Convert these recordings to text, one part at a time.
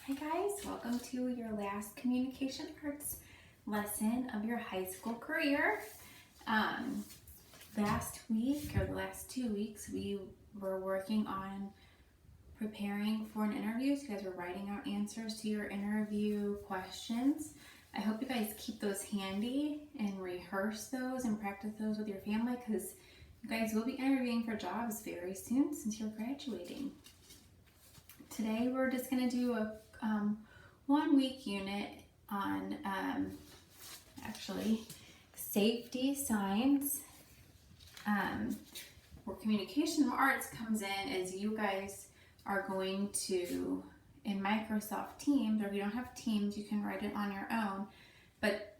Hi guys, welcome to your last communication arts lesson of your high school career. Last week, or the last 2 weeks, we were working on preparing for an interview. So you guys were writing out answers to your interview questions. I hope you guys keep those handy and rehearse those and practice those with your family, because you guys will be interviewing for jobs very soon since you're graduating. Today we're just going to do a 1 week unit on actually safety signs. Where communication arts comes in is you guys are going to, in Microsoft Teams, or if you don't have Teams, you can write it on your own, but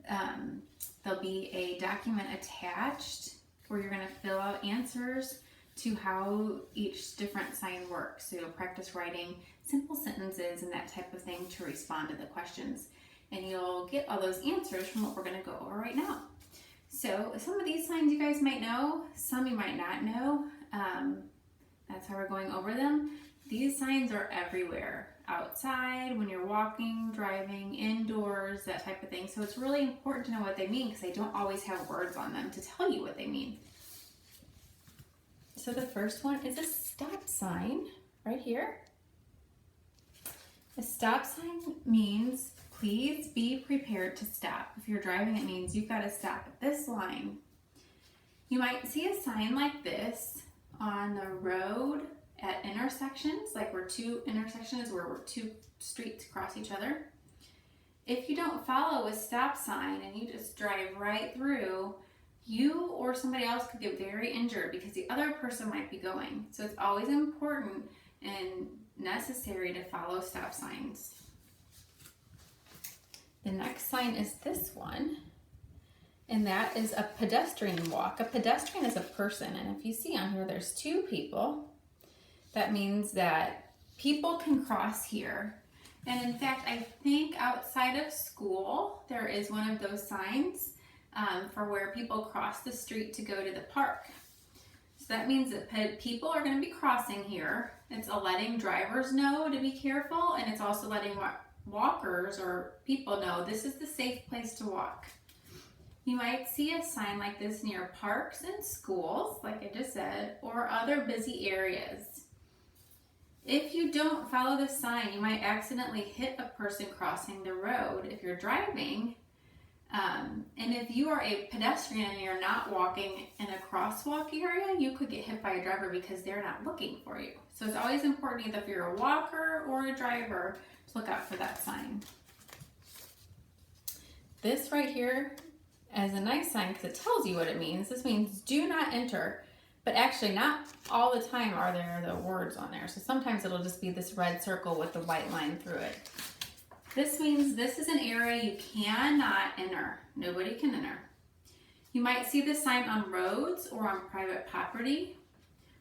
there'll be a document attached where you're going to fill out answers to how each different sign works. So you'll practice writing simple sentences and that type of thing to respond to the questions. And you'll get all those answers from what we're going to go over right now. So some of these signs you guys might know, some you might not know. That's how we're going over them. These signs are everywhere. Outside, when you're walking, driving, indoors, that type of thing. So it's really important to know what they mean, because they don't always have words on them to tell you what they mean. So the first one is a stop sign right here. A stop sign means please be prepared to stop. If you're driving, it means you've got to stop at this line. You might see a sign like this on the road at intersections, like where two intersections where two streets cross each other. If you don't follow a stop sign and you just drive right through, you or somebody else could get very injured because the other person might be going. So it's always important and necessary to follow stop signs. The next sign is this one, and that is a pedestrian walk. A pedestrian is a person, and if you see on here there's two people, that means that people can cross here. And in fact, I think outside of school there is one of those signs for where people cross the street to go to the park. So that means that people are going to be crossing here. It's letting drivers know to be careful, and it's also letting walkers or people know this is the safe place to walk. You might see a sign like this near parks and schools, like I just said, or other busy areas. If you don't follow the sign, you might accidentally hit a person crossing the road if you're driving. And if you are a pedestrian and you're not walking in a crosswalk area, you could get hit by a driver because they're not looking for you. So it's always important, either if you're a walker or a driver, to look out for that sign. This right here is a nice sign because it tells you what it means. This means do not enter, but actually not all the time are there the words on there. So sometimes it'll just be this red circle with the white line through it. This means this is an area you cannot enter. Nobody can enter. You might see this sign on roads or on private property,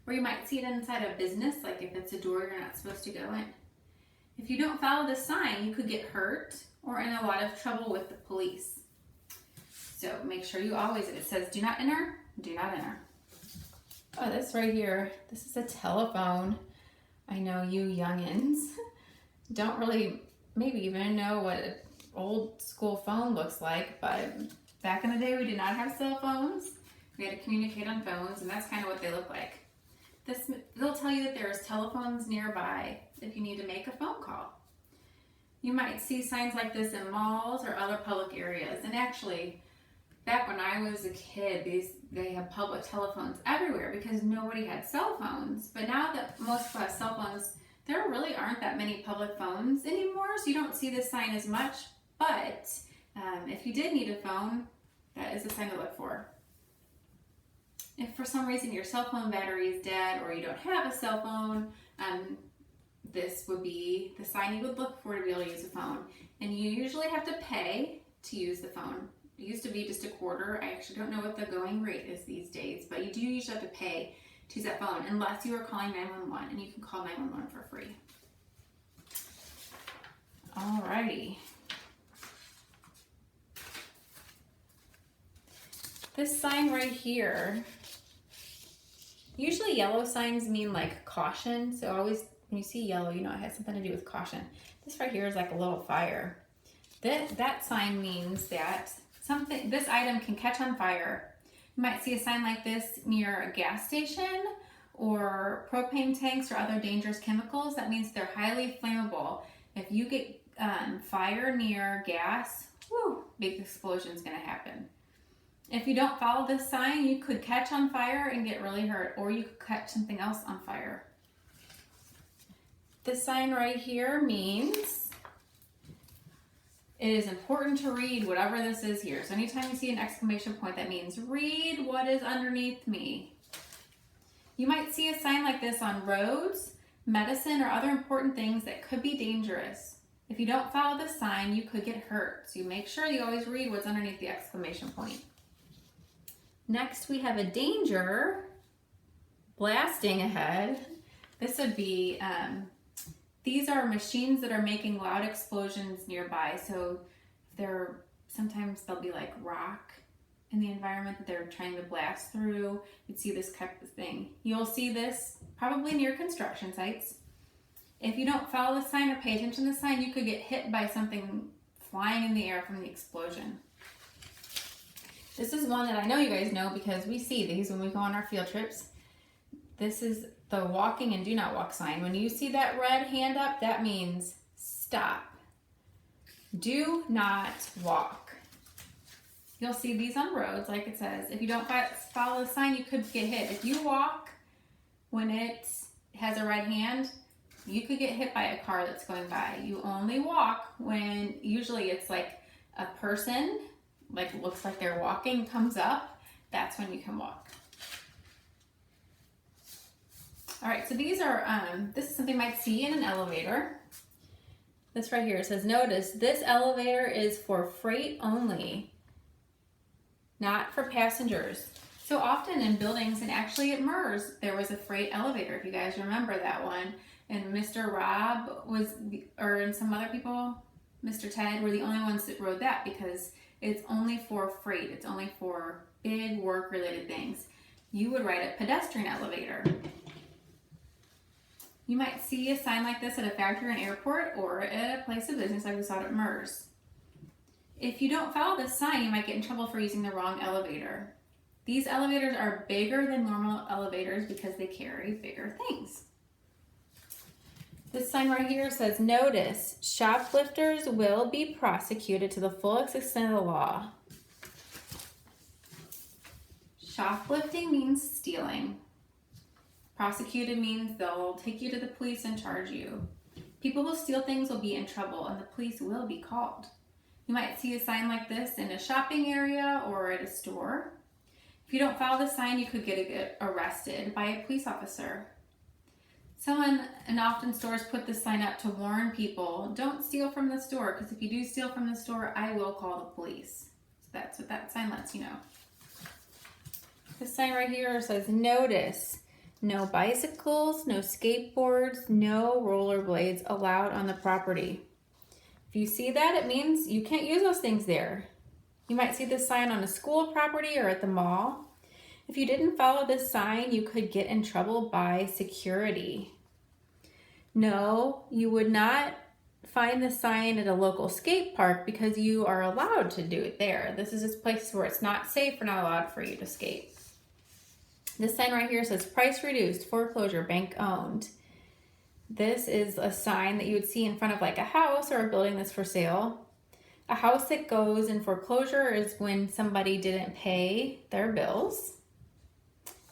or you might see it inside a business, like if it's a door you're not supposed to go in. If you don't follow this sign, you could get hurt or in a lot of trouble with the police. So make sure you always, if it says do not enter, do not enter. Oh, this right here, this is a telephone. I know you youngins don't really maybe even know what an old school phone looks like, but back in the day we did not have cell phones. We had to communicate on phones, and that's kind of what they look like. They'll tell you that there's telephones nearby if you need to make a phone call. You might see signs like this in malls or other public areas, and actually back when I was a kid, they have public telephones everywhere because nobody had cell phones. But now that most of us have cell phones, there really aren't that many public phones anymore, so you don't see this sign as much. But if you did need a phone, that is a sign to look for. If for some reason your cell phone battery is dead or you don't have a cell phone, this would be the sign you would look for to be able to use a phone. And you usually have to pay to use the phone. It used to be just $0.25. I actually don't know what the going rate is these days, but you do usually have to pay to use that phone unless you are calling 911, and you can call 911 for free. Alrighty. This sign right here, usually yellow signs mean like caution, so always when you see yellow, you know it has something to do with caution. This right here is like a little fire. That sign means that this item can catch on fire. You might see a sign like this near a gas station or propane tanks or other dangerous chemicals. That means they're highly flammable. If you get fire near gas, whoo, big explosion's gonna happen. If you don't follow this sign, you could catch on fire and get really hurt, or you could catch something else on fire. This sign right here means it is important to read whatever this is here. So anytime you see an exclamation point, that means read what is underneath me. You might see a sign like this on roads, medicine, or other important things that could be dangerous. If you don't follow this sign, you could get hurt. So you make sure you always read what's underneath the exclamation point. Next, we have a danger blasting ahead. This would be, these are machines that are making loud explosions nearby. So sometimes there'll be like rock in the environment that they're trying to blast through. You'd see this type of thing. You'll see this probably near construction sites. If you don't follow the sign or pay attention to the sign, you could get hit by something flying in the air from the explosion. This is one that I know you guys know because we see these when we go on our field trips. This is the walking and do not walk sign. When you see that red hand up, that means stop. Do not walk. You'll see these on roads, like it says. If you don't follow the sign, you could get hit. If you walk when it has a red hand, you could get hit by a car that's going by. You only walk when usually it's like a person, like looks like they're walking, comes up. That's when you can walk. All right, so these are, this is something you might see in an elevator. This right here says, notice this elevator is for freight only, not for passengers. So often in buildings, and actually at MERS, there was a freight elevator, if you guys remember that one. And Mr. Rob and some other people, Mr. Ted, were the only ones that rode that because it's only for freight. It's only for big work-related things. You would ride a pedestrian elevator. You might see a sign like this at a factory or an airport or at a place of business like we saw at MERS. If you don't follow this sign, you might get in trouble for using the wrong elevator. These elevators are bigger than normal elevators because they carry bigger things. This sign right here says, notice, shoplifters will be prosecuted to the fullest extent of the law. Shoplifting means stealing. Prosecuted means they'll take you to the police and charge you. People who steal things will be in trouble and the police will be called. You might see a sign like this in a shopping area or at a store. If you don't follow the sign, you could get arrested by a police officer. And often stores put this sign up to warn people, don't steal from the store, because if you do steal from the store, I will call the police. So that's what that sign lets you know. This sign right here says, notice, no bicycles, no skateboards, no rollerblades allowed on the property. If you see that, it means you can't use those things there. You might see this sign on a school property or at the mall. If you didn't follow this sign, you could get in trouble by security. No, you would not find the sign at a local skate park because you are allowed to do it there. This is a place where it's not safe or not allowed for you to skate. This sign right here says price reduced, foreclosure, bank owned. This is a sign that you would see in front of like a house or a building that's for sale. A house that goes in foreclosure is when somebody didn't pay their bills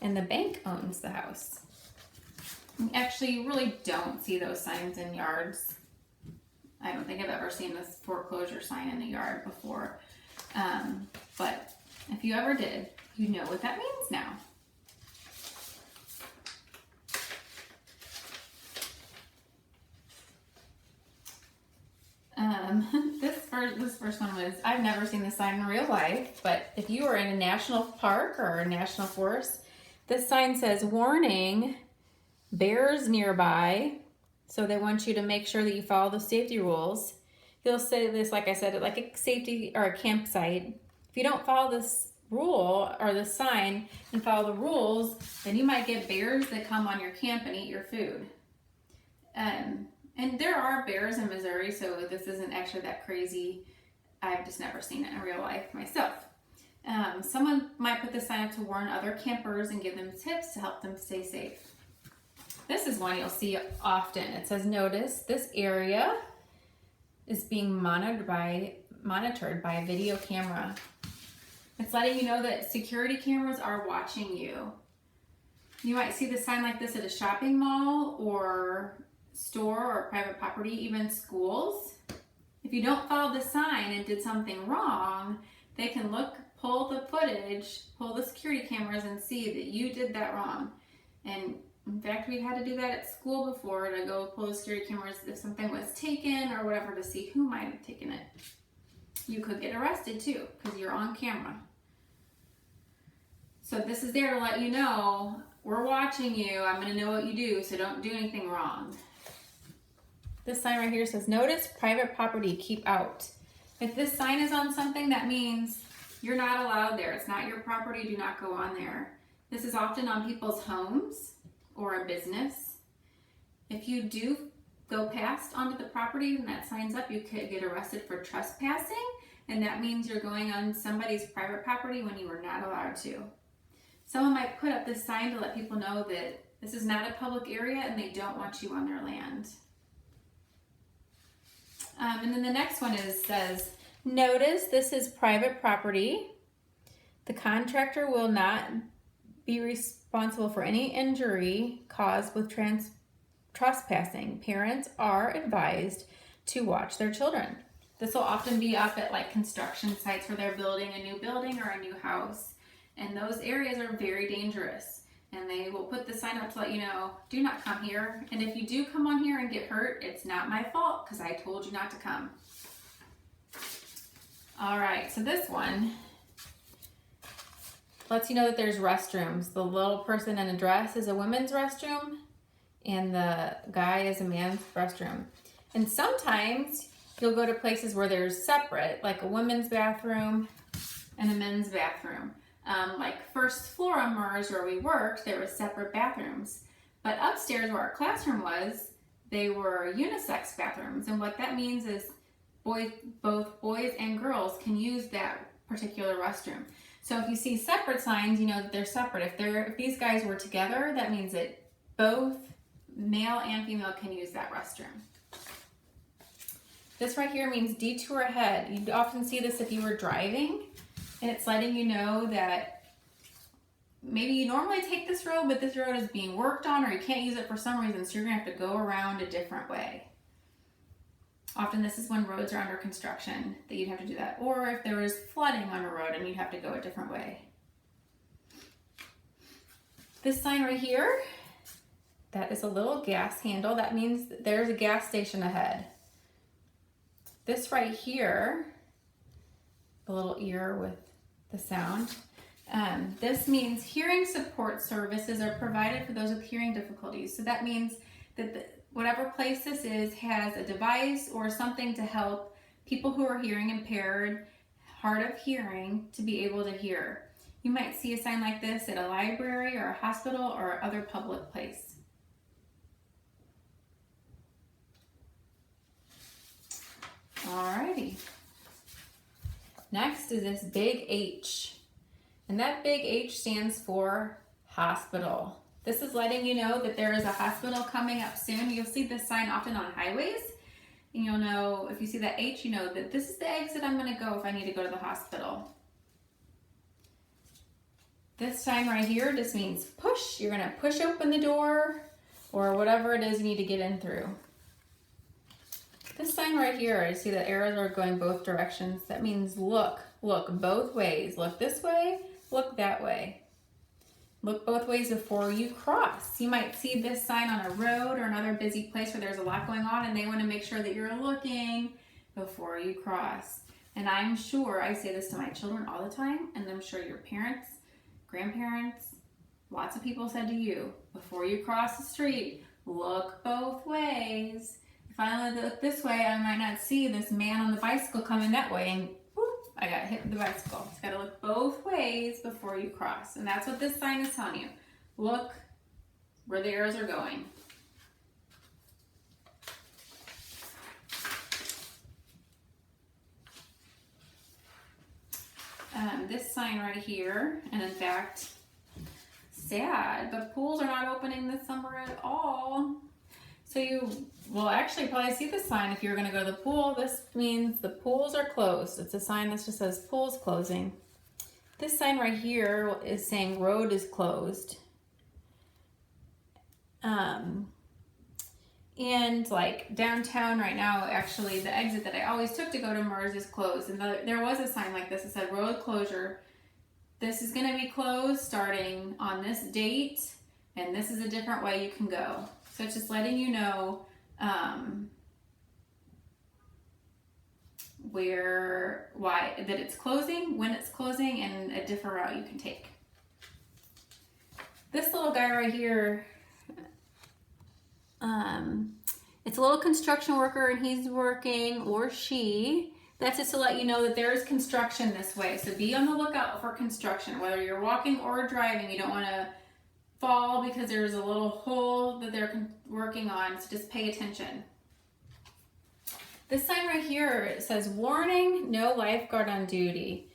and the bank owns the house. Actually, you really don't see those signs in yards. I don't think I've ever seen this foreclosure sign in a yard before. But if you ever did, you know what that means now. This first one was, I've never seen this sign in real life, but if you are in a national park or a national forest, this sign says, warning, bears nearby. So they want you to make sure that you follow the safety rules. You'll say this, like I said, at like a safety or a campsite. If you don't follow this rule or the sign and follow the rules, then you might get bears that come on your camp and eat your food. And there are bears in Missouri, so this isn't actually that crazy. I've just never seen it in real life myself. Someone might put this sign up to warn other campers and give them tips to help them stay safe. This is one you'll see often. It says, notice this area is being monitored by a video camera. It's letting you know that security cameras are watching you. You might see the sign like this at a shopping mall or store or private property, even schools. If you don't follow the sign and did something wrong, they can pull the footage, pull the security cameras and see that you did that wrong. And in fact, we had to do that at school before, to go pull the security cameras if something was taken or whatever, to see who might have taken it. You could get arrested too, because you're on camera. So this is there to let you know, we're watching you, I'm gonna know what you do, so don't do anything wrong. This sign right here says, notice private property, keep out. If this sign is on something, that means you're not allowed there. It's not your property, do not go on there. This is often on people's homes or a business. If you do go past onto the property and that sign's up, you could get arrested for trespassing, and that means you're going on somebody's private property when you were not allowed to. Someone might put up this sign to let people know that this is not a public area and they don't want you on their land. And then the next one says, notice this is private property. The contractor will not be responsible for any injury caused with trespassing. Parents are advised to watch their children. This will often be up at like construction sites where they're building a new building or a new house. And those areas are very dangerous. And they will put the sign up to let you know, do not come here. And if you do come on here and get hurt, it's not my fault because I told you not to come. All right, so this one lets you know that there's restrooms. The little person in a dress is a women's restroom and the guy is a man's restroom. And sometimes you'll go to places where there's separate, like a women's bathroom and a men's bathroom. Like first floor on Mars where we worked, there were separate bathrooms. But upstairs where our classroom was, they were unisex bathrooms. And what that means is both boys and girls can use that particular restroom. So if you see separate signs, you know that they're separate. If these guys were together, that means that both male and female can use that restroom. This right here means detour ahead. You'd often see this if you were driving, and it's letting you know that maybe you normally take this road, but this road is being worked on or you can't use it for some reason, so you're gonna have to go around a different way. Often this is when roads are under construction that you'd have to do that. Or if there was flooding on a road and you'd have to go a different way. This sign right here, that is a little gas handle. That means that there's a gas station ahead. This right here, the little ear with the sound, this means hearing support services are provided for those with hearing difficulties. So that means that whatever place this is has a device or something to help people who are hearing impaired, hard of hearing, to be able to hear. You might see a sign like this at a library or a hospital or other public place. Alrighty. Next is this big H. And that big H stands for hospital. This is letting you know that there is a hospital coming up soon. You'll see this sign often on highways. And you'll know, if you see that H, you know that this is the exit I'm gonna go if I need to go to the hospital. This sign right here just means push. You're gonna push open the door or whatever it is you need to get in through. This sign right here, I see the arrows are going both directions. That means look both ways. Look this way, look that way. Look both ways before you cross. You might see this sign on a road or another busy place where there's a lot going on and they want to make sure that you're looking before you cross. And I'm sure I say this to my children all the time, and I'm sure your parents, grandparents, lots of people said to you, before you cross the street, look both ways. If I only look this way, I might not see this man on the bicycle coming that way and I got hit with the bicycle. It's got to look both ways before you cross. And that's what this sign is telling you. Look where the arrows are going. this sign right here, and in fact, sad, but pools are not opening this summer at all. So you will actually probably see the sign if you're going to go to the pool. This means the pools are closed. It's a sign that just says pools closing. This sign right here is saying road is closed. And like downtown right now, actually the exit that I always took to go to MERS is closed. And there was a sign like this that said road closure. This is going to be closed starting on this date, and this is a different way you can go. So it's just letting you know that it's closing, when it's closing, and a different route you can take. This little guy right here, it's a little construction worker, and he's working, or she. That's just to let you know that there is construction this way. So be on the lookout for construction. Whether you're walking or driving, you don't want to fall because there's a little hole that they're working on. So just pay attention. This sign right here, it says, warning, no lifeguard on duty.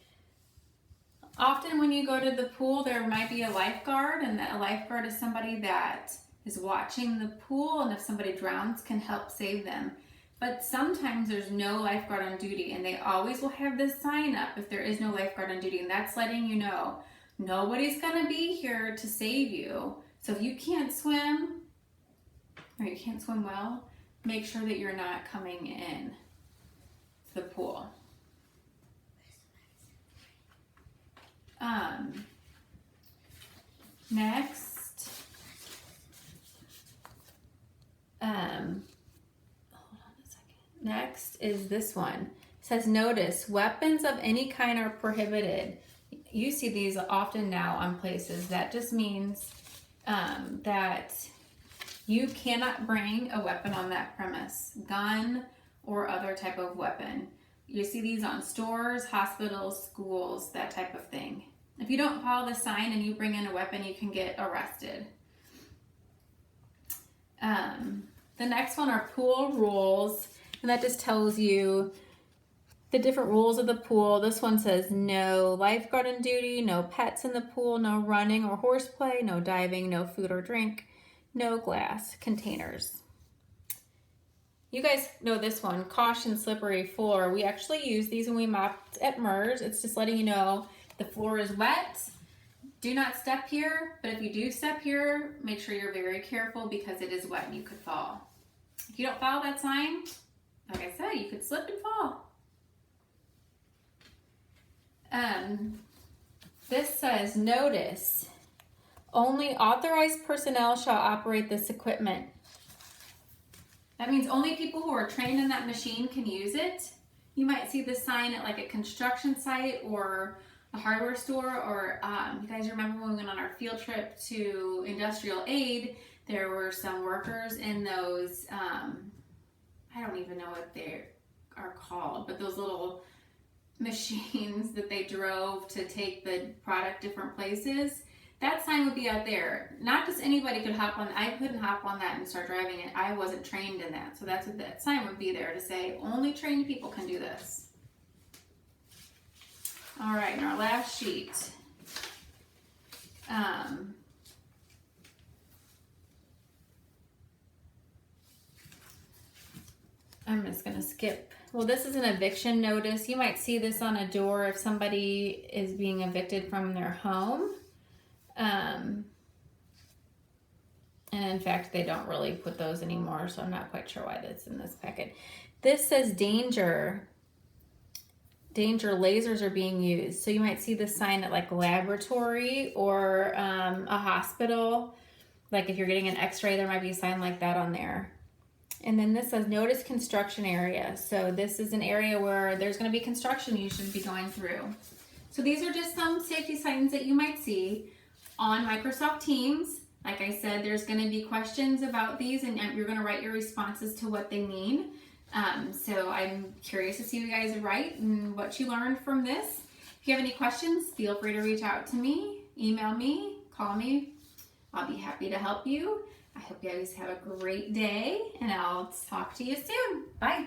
Often when you go to the pool, there might be a lifeguard, and that a lifeguard is somebody that is watching the pool, and if somebody drowns, can help save them. But sometimes there's no lifeguard on duty, and they always will have this sign up if there is no lifeguard on duty, and that's letting you know nobody's gonna be here to save you. So if you can't swim, or you can't swim well, make sure that you're not coming in to the pool. Next, hold on a second. Next is this one. It says, notice, weapons of any kind are prohibited. You see these often now on places. That just means that you cannot bring a weapon on that premise, gun or other type of weapon. You see these on stores, hospitals, schools, that type of thing. If you don't follow the sign and you bring in a weapon, you can get arrested. The next one are pool rules, and that just tells you the different rules of the pool. This one says no lifeguard on duty, no pets in the pool, no running or horseplay, no diving, no food or drink, no glass containers. You guys know this one, caution slippery floor. We actually use these when we mopped at MERS. It's just letting you know the floor is wet. Do not step here, but if you do step here, make sure you're very careful because it is wet and you could fall. If you don't follow that sign, like I said, you could slip and fall. This says, notice, only authorized personnel shall operate this equipment. That means only people who are trained in that machine can use it. You might see this sign at like a construction site or a hardware store, or you guys remember when we went on our field trip to Industrial Aid, there were some workers in those, I don't even know what they are called, but those little machines that they drove to take the product different places. That sign would be out there. Not just anybody could hop on. I couldn't hop on that and start driving it. I wasn't trained in that. So that's what that sign would be there to say, only trained people can do this. All right, and our last sheet. I'm just gonna skip. Well, this is an eviction notice. You might see this on a door if somebody is being evicted from their home. And in fact, they don't really put those anymore, so I'm not quite sure why that's in this packet. This says danger. Danger, lasers are being used. So you might see this sign at like a laboratory or a hospital. Like if you're getting an x-ray, there might be a sign like that on there. And then this says notice construction area. So this is an area where there's going to be construction you should be going through. So these are just some safety signs that you might see on Microsoft Teams. Like I said, there's going to be questions about these, and you're going to write your responses to what they mean. So I'm curious to see you guys write and what you learned from this. If you have any questions, feel free to reach out to me, email me, call me. I'll be happy to help you. I hope you guys have a great day, and I'll talk to you soon. Bye.